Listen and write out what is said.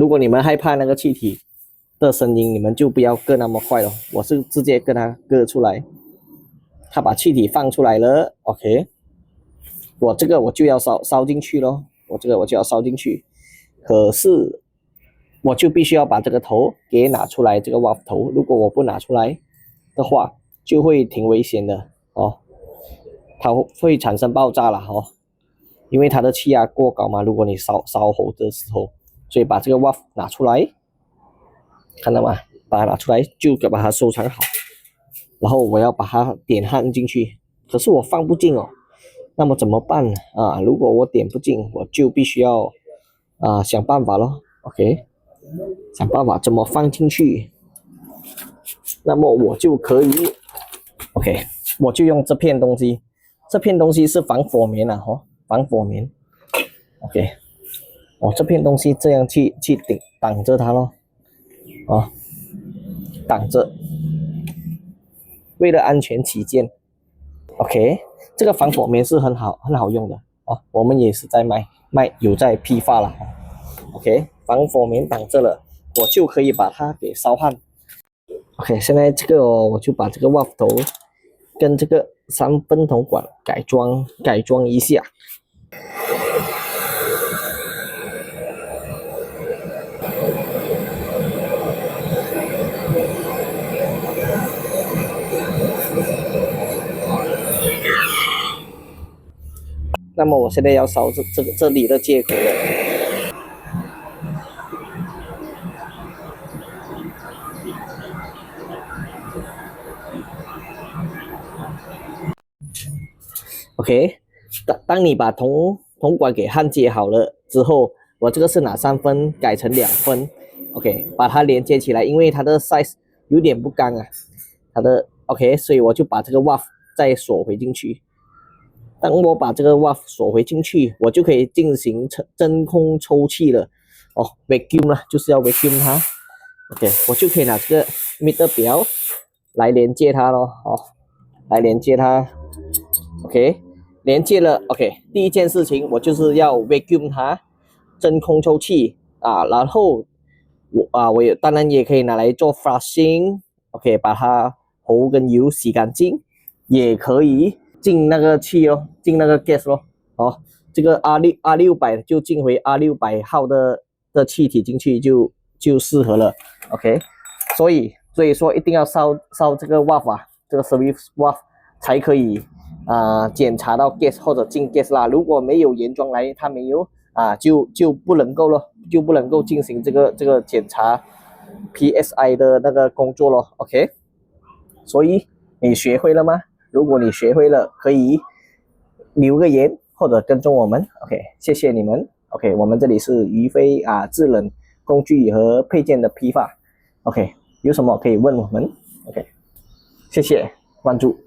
如果你们害怕那个气体的声音，你们就不要割那么快了。我是直接跟它割出来，它把气体放出来了 ，OK。我这个我就要烧进去咯，我这个我就要烧进去，可是我就必须要把这个头给拿出来，这个 valve 头，如果我不拿出来的话，就会挺危险的哦，它会产生爆炸了哦，因为它的气压过高嘛，如果你烧火的时候，所以把这个 valve 拿出来，看到吗？把它拿出来就把它收藏好，然后我要把它点焊进去，可是我放不进哦。那么怎么办啊？如果我点不进，我就必须要想办法咯 ，OK， 想办法怎么放进去。那么我就可以 ，OK， 我就用这片东西，这片东西是防火棉啊，防火棉 ，OK， 我这片东西这样去挡着它咯，挡着，为了安全起见 ，OK。这个防火棉是很好用的哦，我们也是在卖有在批发了 ，OK， 防火棉挡着了，我就可以把它给烧焊。OK， 现在这个我就把这个 valve 头跟这个3分头管改装一下。那么我现在要烧这里的接口了。OK， 当你把铜管给焊接好了之后，我这个是拿3分改成2分 ，OK， 把它连接起来，因为它的 size 有点不刚啊，它的 OK， 所以我就把这个 valve 再锁回进去。当我把这个 valve 锁回进去，我就可以进行真空抽气了。哦 ，vacuum 了，就是要 vacuum 它。OK， 我就可以拿这个 meter 表来连接它咯，来连接它。OK， 连接了。OK， 第一件事情我就是要 vacuum 它，真空抽气啊，然后我也当然也可以拿来做 flushing。OK， 把它喉跟油洗干净，也可以进那个气哦，进那个 gas 咯。哦，这个 R600 就进回 R600号的气体进去就适合了。OK， 所以说一定要烧这个 valve 啊，这个 service valve 才可以检查到 gas 或者进 gas 啦。如果没有原装来，它没有就不能够了，就不能够进行这个检查 PSI 的那个工作咯。OK， 所以你学会了吗？如果你学会了，可以留个言或者跟踪我们。OK， 谢谢你们。OK， 我们这里是于飞制冷工具和配件的批发。OK， 有什么可以问我们。OK， 谢谢关注。